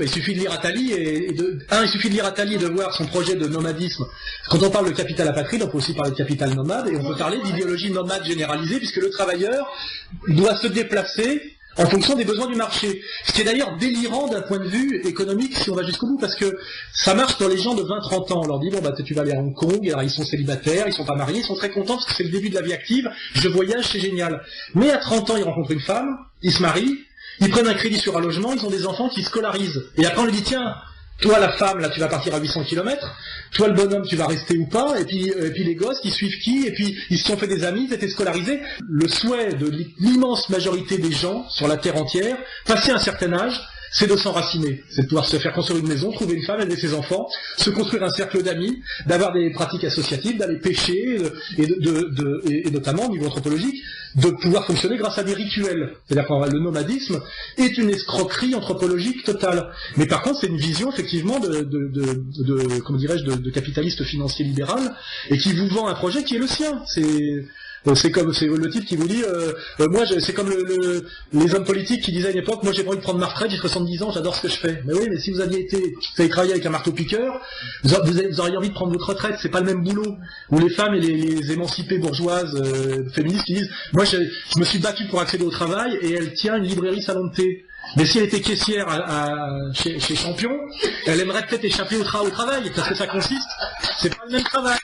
Il suffit de lire Attali il suffit de lire Attali et de voir son projet de nomadisme. Quand on parle de capital apatride, on peut aussi parler de capital nomade, et on peut parler d'idéologie nomade généralisée, puisque le travailleur doit se déplacer en fonction des besoins du marché. Ce qui est d'ailleurs délirant d'un point de vue économique si on va jusqu'au bout, parce que ça marche pour les gens de 20-30 ans. On leur dit, bon, bah, tu vas aller à Hong Kong, alors ils sont célibataires, ils sont pas mariés, ils sont très contents parce que c'est le début de la vie active, je voyage, c'est génial. Mais à 30 ans, ils rencontrent une femme, ils se marient, ils prennent un crédit sur un logement, ils ont des enfants qui scolarisent. Et après on lui dit, tiens, toi la femme, là tu vas partir à 800 km, toi le bonhomme tu vas rester ou pas, et puis les gosses qui suivent qui, et puis ils se sont fait des amis, ils étaient scolarisés. Le souhait de l'immense majorité des gens sur la terre entière, passé un certain âge, c'est de s'enraciner, c'est de pouvoir se faire construire une maison, trouver une femme, élever ses enfants, se construire un cercle d'amis, d'avoir des pratiques associatives, d'aller pêcher, et notamment au niveau anthropologique, de pouvoir fonctionner grâce à des rituels. C'est-à-dire que le nomadisme est une escroquerie anthropologique totale. Mais par contre, c'est une vision effectivement comment dirais-je, de capitaliste financier libéral, et qui vous vend un projet qui est le sien. C'est le type qui vous dit, c'est comme les hommes politiques qui disaient à une époque, moi j'ai pas envie de prendre ma retraite, j'ai 70 ans, j'adore ce que je fais. Mais oui, mais si vous aviez travaillé avec un marteau-piqueur, vous auriez envie de prendre votre retraite, c'est pas le même boulot. Ou les femmes et les émancipées bourgeoises féministes qui disent, moi je me suis battue pour accéder au travail, et elle tient une librairie salon de thé. Mais si elle était caissière chez Champion, elle aimerait peut-être échapper au travail, parce que ça consiste, c'est pas le même travail.